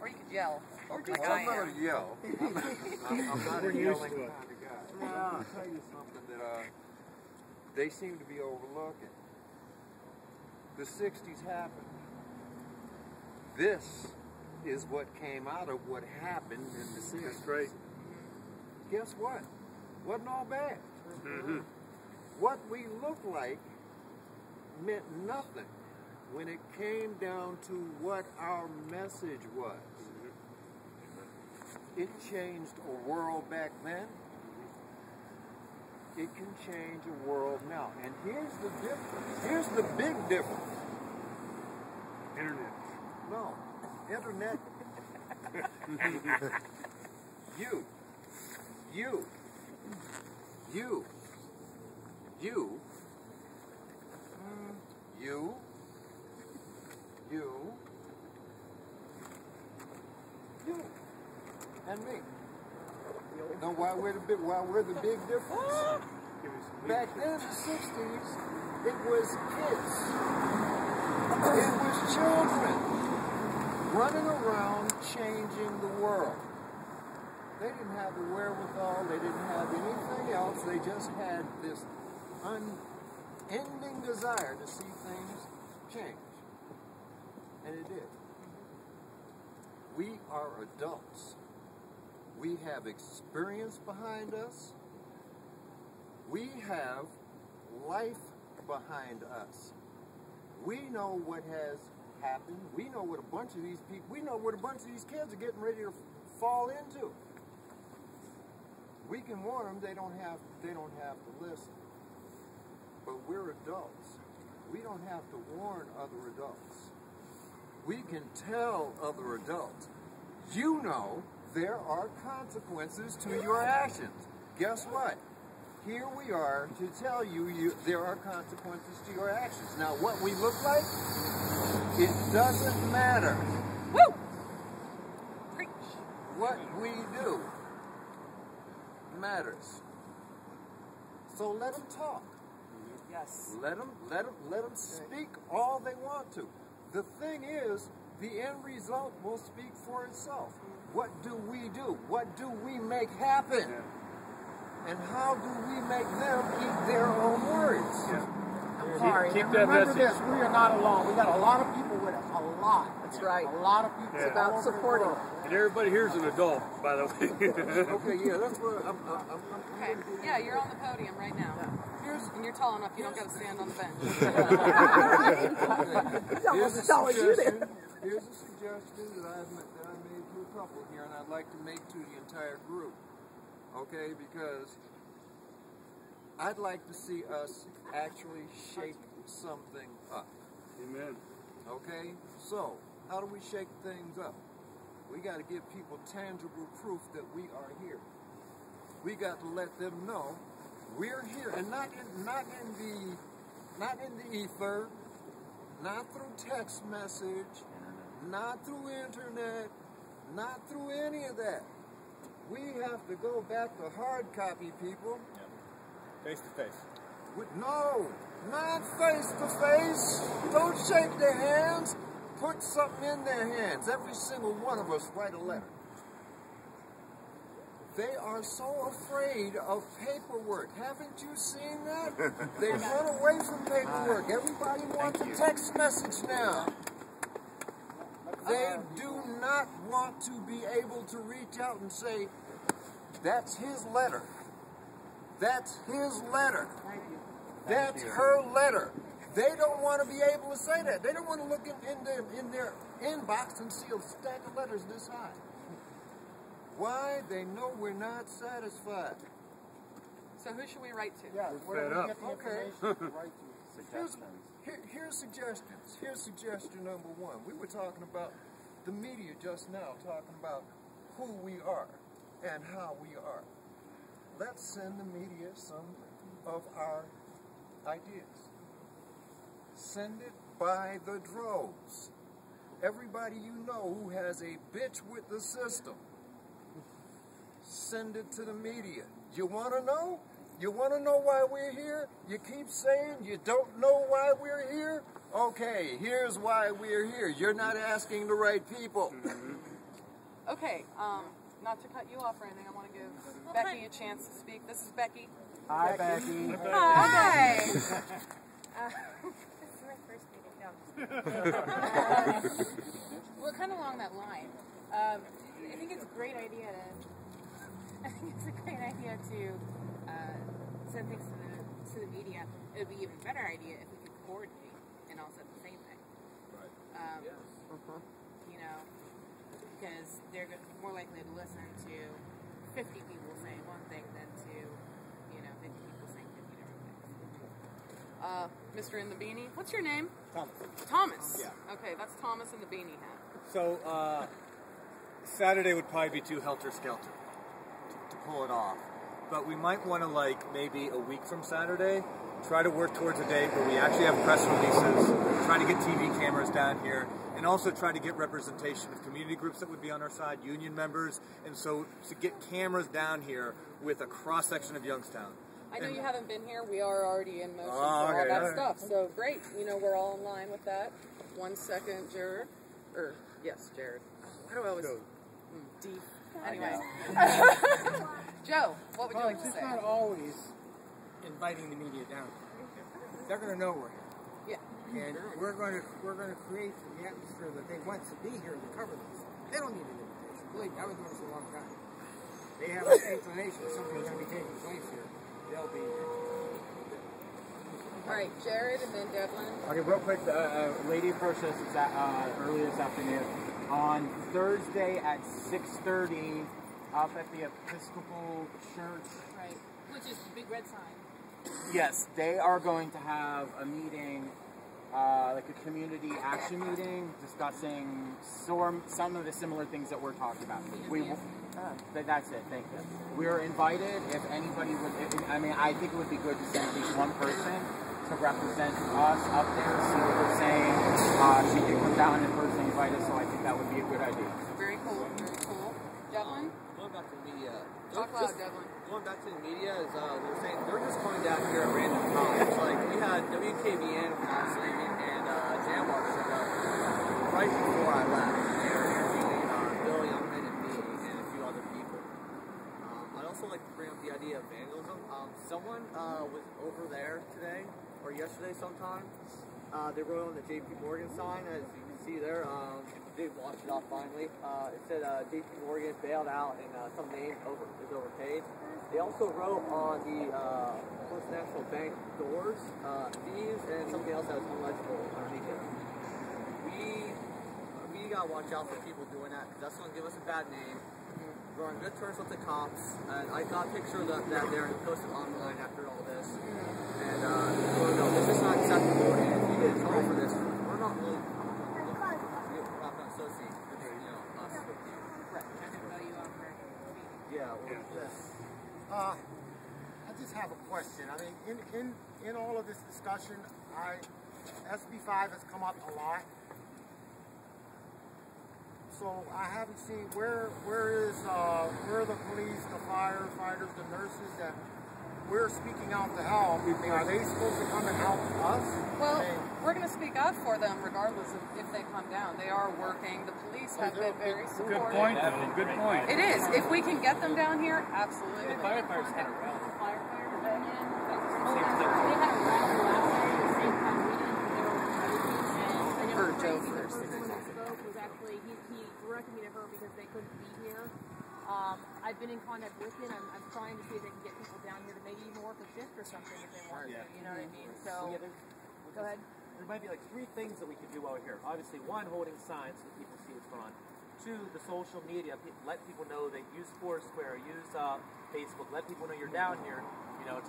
Or you could yell. Okay, well, I'm not going to yell. I'm not a yelling kind of guy. I'll tell you something that they seem to be overlooking. The 60s happened. This is what came out of what happened in the 60s. That's right. Guess what? Wasn't all bad. Mm-hmm. What we looked like meant nothing when it came down to what our message was. It changed a world back then. It can change a world now. And here's the difference. Here's the big difference. Internet. No. Internet. You. And me. Know why we're the big difference? Back then in the 60s, it was kids. It was children running around changing the world. They didn't have the wherewithal, they didn't have anything else, they just had this unending desire to see things change. And it did. We are adults. We have experience behind us. We have life behind us. We know what has happened. We know what a bunch of these people, we know what a bunch of these kids are getting ready to fall into. We can warn them, they don't have to listen. But we're adults. We don't have to warn other adults. We can tell other adults, you know there are consequences to your actions. Guess what? Here we are to tell you, there are consequences to your actions. Now, what we look like, it doesn't matter. Woo! Preach. What we do matters. So let them talk. Yes. Let them speak all they want to. The thing is, the end result will speak for itself. What do we do? What do we make happen? And how do we make them eat their own words? I'm sorry. Keep that Remember message. this, we are not alone. We got a lot of people with us. A lot. That's right. A lot of people. It's about supporting. And everybody here's an adult, by the way. Okay, yeah, that's what I'm Okay. Yeah, you're on the podium right now. And you're tall enough, you don't got to stand on the bench. Here's a suggestion that I made to a couple here, and I'd like to make to the entire group. Okay, because I'd like to see us actually shake something up. Amen. Okay, so how do we shake things up? We got to give people tangible proof that we are here. We got to let them know we're here, and not in the ether, not through text message, not through internet, not through any of that. We have to go back to hard copy, people. Face to face. No, not face to face. Don't shake their hands. Put something in their hands. Every single one of us write a letter. They are so afraid of paperwork. Haven't you seen that? They run away from paperwork. Everybody wants a text message now. They do not want to be able to reach out and say, that's his letter. That's his letter. That's her letter. They don't want to be able to say that. They don't want to look in their inbox and see a stack of letters this high. Why? They know we're not satisfied. So who should we write to? Yeah, where do we get the Okay. information to write to? Here's suggestions. Here's suggestion number one. We were talking about the media just now, talking about who we are and how we are. Let's send the media some of our ideas. Send it by the droves. Everybody you know who has a bitch with the system, send it to the media. You want to know? You want to know why we're here? You keep saying you don't know why we're here? Okay, here's why we're here. You're not asking the right people. Okay, not to cut you off or anything, I want to give Becky a chance to speak. This is Becky. Hi, Becky. Hi. This is my first meeting. No. Well, kind of along that line. I think it's a great idea to. Send things to the media. It would be even better idea if we could coordinate and all said the same thing. Right. You know, because they're more likely to listen to 50 people saying one thing than to 50 people saying 50 different things. Mr. in the beanie. What's your name? Thomas. Thomas. Yeah. Okay, that's Thomas in the beanie hat. So, Saturday would probably be too helter-skelter to pull it off. But we might want to, maybe a week from Saturday, try to work towards a date where we actually have press releases, try to get TV cameras down here, and also try to get representation of community groups that would be on our side, union members, and so to get cameras down here with a cross-section of Youngstown. I know you haven't been here. We are already in motion for Oh, all okay, that all right. stuff. So great. We're all in line with that. 1 second, Jared. Yes, Jared. Why do I always... D. Anyway. Joe, what would you like to It's say? not always inviting the media down. They're going to know we're here. Yeah. And we're going to create the atmosphere that they want to be here to cover this. They don't need an invitation. Believe me, I've been doing this a long time. They have an inclination that something's going to be taking place here. They'll be here. All right, Jared and then Devlin. Okay, real quick, lady approached us earlier this afternoon. On Thursday at 6:30, up at the Episcopal Church. Right. Which is the big red sign. Yes, they are going to have a meeting, like a community action meeting, discussing some of the similar things that we're talking about. That's it, thank you. We're invited, if anybody would, I think it would be good to send at least one person to represent us up there, see what they're saying. She did come down and personally invite us, so I think that would be a good idea. Very cool, very cool. Devlin? Going back to the media. Talk loud, Devlin. Going back to the media is they're saying they're just coming down here at random times. Like we had WKBN obviously and Jambar showed up right before I left. They were interviewing Bill Youngman and me and a few other people. I'd also like to bring up the idea of vandalism. Someone was over there today or yesterday sometime. They wrote on the JP Morgan sign, as you can see there. They washed it off finally. It said JP Morgan bailed out and some name is overpaid. They also wrote on the First National Bank doors, fees, and something else that was illegible underneath it. We gotta watch out for people doing that because that's gonna give us a bad name. We're on good terms with the cops, and I got a picture of that there and posted online after all this. And this is not acceptable. And if you get in trouble for this, we're not really. We're not gonna associate with us with you. Right. I didn't know you over. Yeah. Yes. I just have a question. I mean, in all of this discussion, SB5 has come up a lot. So I haven't seen where are the police, the firefighters, the nurses that we're speaking out to help. Are they supposed to come and help us? Well, we're going to speak up for them regardless of if they come down. They are working. The police have been very supportive. Good point, though. Good point. It is. If we can get them down here, absolutely. The firefighters had a rally. They had a rally last night at the same time we did. They were Joe crazy. first. The person that spoke was actually, he directed me to her because they couldn't be here. I've been in contact with him. I'm trying to see if they can get people down here to maybe even work a shift or something if they want to. You know what I mean? So, go ahead. There might be like 3 things that we could do while we're here. Obviously, 1, holding signs so that people see what's going on. 2, the social media. Let people know that use Foursquare, use Facebook. Let people know you're down here.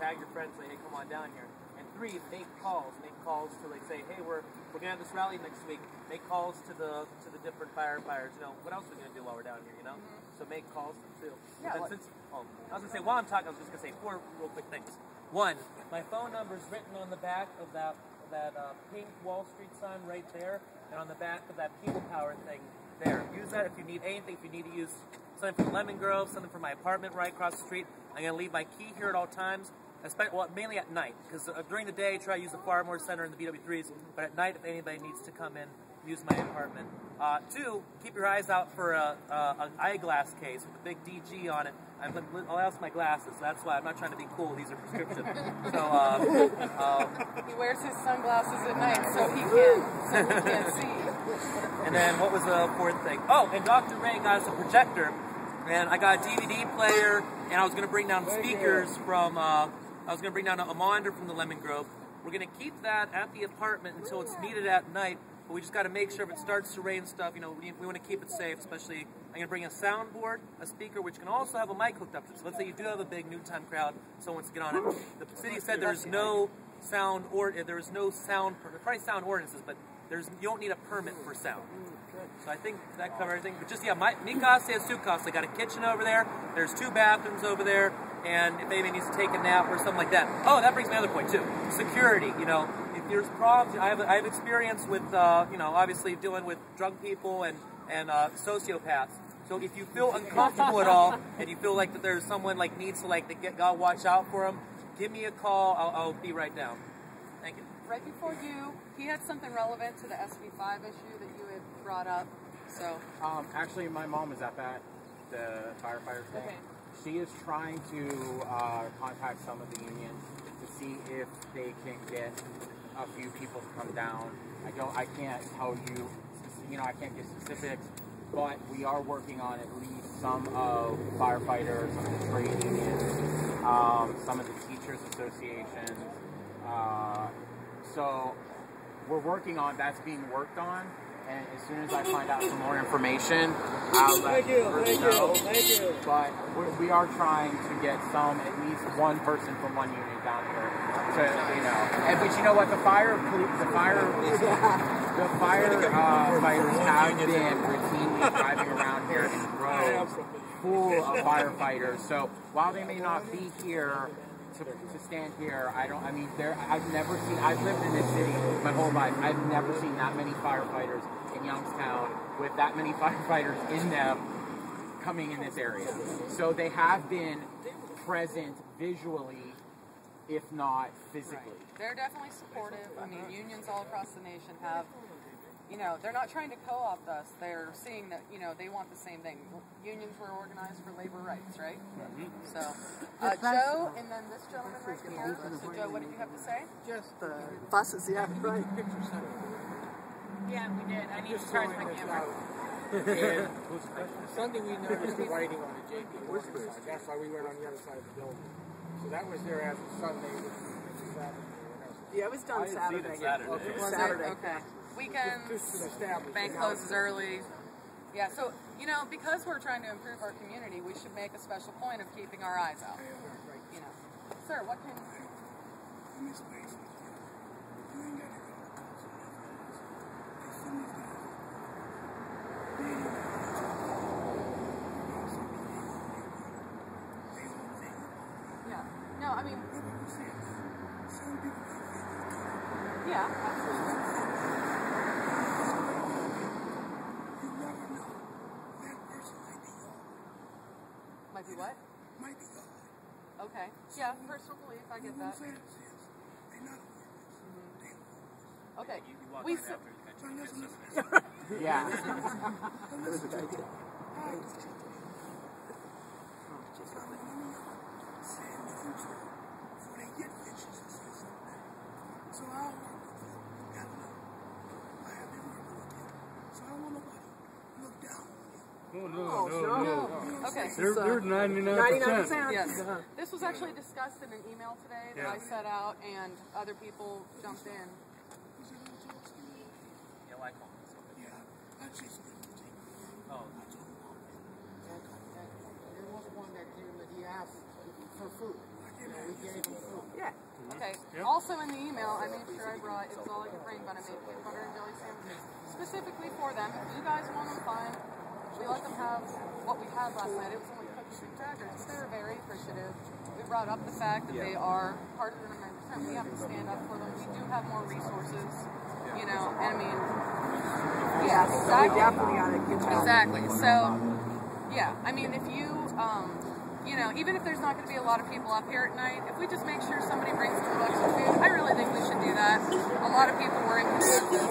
Tag your friends, say, hey, come on down here. And 3, make calls. Make calls to say, hey, we're gonna have this rally next week. Make calls to the different firefighters. What else are we gonna do while we're down here? So make calls too. Yeah, I was gonna say while I'm talking, I was just gonna say 4 real quick things. 1, my phone number is written on the back of that pink Wall Street sign right there, and on the back of that People Power thing there. Use that if you need anything. If you need to use something from Lemon Grove, something from my apartment right across the street. I'm gonna leave my key here at all times. Mainly at night, because during the day, try to use the Farmore Center and the BW3s, but at night, if anybody needs to come in use my apartment. 2, keep your eyes out for an eyeglass case with a big DG on it. I lost my glasses, so that's why I'm not trying to be cool. These are prescription. So he wears his sunglasses at night so he can't see. And then what was the 4th thing? Oh, and Dr. Ray got us a projector, and I got a DVD player, and I was going to bring down speakers from. I was going to bring down a monitor from the Lemon Grove. We're going to keep that at the apartment until it's needed at night. But we just got to make sure if it starts to rain stuff, we want to keep it safe. Especially, I'm going to bring a soundboard, a speaker, which can also have a mic hooked up to it. So let's say you do have a big noontime crowd, someone wants to get on it. The city said there's no sound probably sound ordinances, but you don't need a permit for sound. So I think that covers everything. But just mi casa es su casa. They got a kitchen over there. There's 2 bathrooms over there, and if baby needs to take a nap or something like that. Oh, that brings me to another point too. Security. If there's problems, I have experience with obviously dealing with drug people and sociopaths. So if you feel uncomfortable at all, and you feel like that there's someone needs to get God watch out for them, give me a call. I'll be right down. Thank you. Right before he had something relevant to the SB5 issue that you had brought up. So actually, my mom was at the firefighter thing. Okay. She is trying to contact some of the unions to see if they can get a few people to come down. I can't tell you, I can't give specifics, but we are working on at least some of firefighters, some of the trade unions, some of the teachers associations. So we're working on, that's being worked on, and as soon as I find out some more information, I'll let you know. Thank you. But we are trying to get at least one person from one union down here to, but you know what, the firefighters have been routinely driving around here in droves full of firefighters. So while they may not be here to stand here, I've lived in this city my whole life. I've never seen that many firefighters in Youngstown with that many firefighters in them coming in this area. So they have been present visually, if not physically. Right. They're definitely supportive. I mean, unions all across the nation have, they're not trying to co-opt us. They're seeing that, they want the same thing. Unions were organized for labor rights, right? Mm-hmm. So, Joe, and then this gentleman right here. So, Joe, what did you have to say? Just the buses, yeah, right. Yeah, we did. I need to charge my camera. And Sunday we noticed the writing on the JP Morgan side. That's why we went on the other side of the building. So that was there as a Sunday. Yeah, it was done Saturday. Okay. Saturday. Okay. Weekends, bank closes early. Yeah, so, because we're trying to improve our community, we should make a special point of keeping our eyes out. Sir, what can... Yeah. No, I mean... Yeah, absolutely. Might be what? Might be God. Okay. Yeah, personal belief. I get that. Okay. We yeah. So I work with them. I have been working with them. So I don't want nobody to look down on you. No. Okay. They're 99%. Yes. This was actually discussed in an email today that I set out, and other people jumped in. Yeah, like Yeah, I just Oh. There was one that came that he asked for food. We gave him food. Yeah. Okay. Also in the email, I made sure I brought, it was all I could bring, but I made peanut butter and jelly sandwiches specifically for them. If you guys want them, fine. We let them have what we had last night. It was only cookies and crackers. They were very appreciative. We brought up the fact that they are part of the 99%. We have to stand up for them. We do have more resources, and I mean, yeah, exactly. Definitely gotta get that. Exactly. So, yeah, I mean, if you, even if there's not going to be a lot of people up here at night, if we just make sure somebody brings $10 of food, I really think we should do that. A lot of people were in consensus